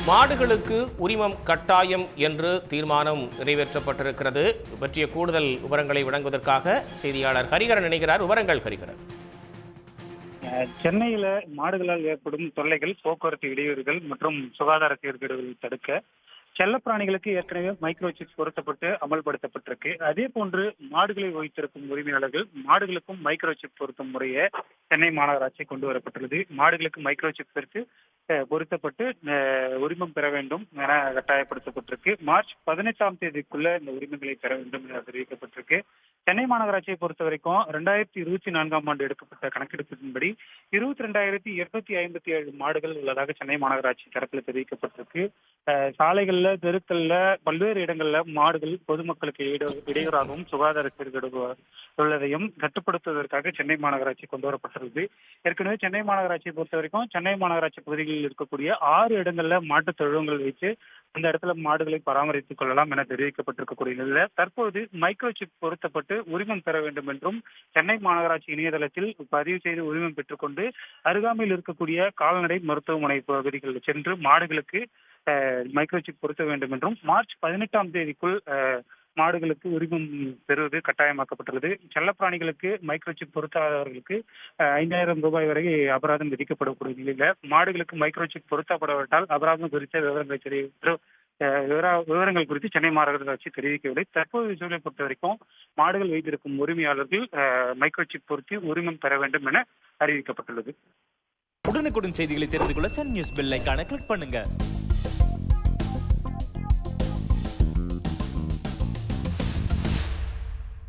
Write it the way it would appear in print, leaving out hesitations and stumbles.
மாடுகளுக்கு உரிமம் கட்டாயம் என்று தீர்மானம் நிறைவேற்றப்பட்டிருக்கிறது. பற்றிய கூடுதல் விவரங்களை வழங்குவதற்காக செய்தியாளர் ஹரிகரன் இணைகிறார். விவரங்கள் ஹரிகரன். சென்னையில மாடுகளால் ஏற்படும் தொல்லைகள், போக்குவரத்து இடையூறுகள் மற்றும் சுகாதார சீர்கேடுகளை தடுக்க செல்லப்பிராணிகளுக்கு ஏற்கனவே மைக்ரோசிப் பொருத்தப்பட்டு அமல்படுத்தப்பட்டிருக்கு. அதே போன்று மாடுகளை வைத்திருக்கும் உரிமையாளர்கள் மாடுகளுக்கும் மைக்ரோசிப் பொருத்தும் முறையை சென்னை மாநகராட்சி கொண்டு வரப்பட்டுள்ளது. மாடுகளுக்கு மைக்ரோசிப் பொருத்தப்பட்டு உரிமம் பெற வேண்டும் என கட்டாயப்படுத்தப்பட்டிருக்கு. மார்ச் 18ஆம் தேதிக்குள்ள இந்த உரிமங்களை பெற வேண்டும் என தெரிவிக்கப்பட்டிருக்கு. சென்னை மாநகராட்சியை பொறுத்த வரைக்கும் 2024ஆம் ஆண்டு எடுக்கப்பட்ட கணக்கெடுப்பின்படி 22,857 மாடுகள் உள்ளதாக சென்னை மாநகராட்சி தரப்பில் தெரிவிக்கப்பட்டிருக்கு. சாலைகள்ல, தெருக்கள்ல, பல்வேறு இடங்கள்ல மாடுகள் பொதுமக்களுக்கு இடையூறாகவும் சுகாதார சீர்கேடு உள்ளதையும் கட்டுப்படுத்துவதற்காக சென்னை மாநகராட்சி கொண்டு வரப்பட்டுள்ளது. ஏற்கனவே சென்னை மாநகராட்சியை பொறுத்த வரைக்கும் சென்னை மாநகராட்சி பகுதிகளில் இருக்கக்கூடிய 6 இடங்கள்ல மாட்டுத் தொழுவங்கள் வைத்து அந்த இடத்துல மாடுகளை பராமரித்துக் கொள்ளலாம் என தெரிவிக்கப்பட்டிருக்கக்கூடிய நிலையில தற்போது மைக்ரோசிப் பொருத்தப்பட்டு உரிமம் பெற வேண்டும் என்றும் சென்னை மாநகராட்சி இணையதளத்தில் பதிவு செய்து உரிமம் பெற்றுக்கொண்டு அருகாமையில் இருக்கக்கூடிய கால்நடை மருத்துவமனை பகுதிகளில் சென்று மாடுகளுக்கு மைக்ரோசிப் பொருத்த வேண்டும் என்றும் மார்ச் 18ஆம் தேதிக்குள் மாடுகளுக்கு உரிமம் பெறுவது கட்டாயமாக்கப்பட்டுள்ளது. செல்லப்பிராணிகளுக்கு மைக்ரோசிப் பொருத்தாதவர்களுக்கு 5,000 ரூபாய் வரை அபராதம் விதிக்கப்படக்கூடிய நிலையில மாடுகளுக்கு மைக்ரோசிப் பொருத்தப்படாவிட்டால் அபராதம் குறித்த விவரங்கள் குறித்து சென்னை மாநகராட்சி தெரிவிக்கவில்லை. தற்போதைய சூழலை பொறுத்த வரைக்கும் மாடுகள் வைத்திருக்கும் உரிமையாளர்கள் மைக்ரோசிப் பொருத்தி உரிமம் பெற வேண்டும் என அறிவிக்கப்பட்டுள்ளது. உடனுக்குடன் செய்திகளை தெரிந்து கொள்ள சன் நியூஸ் பெல் ஐகானை கிளிக் பண்ணுங்க.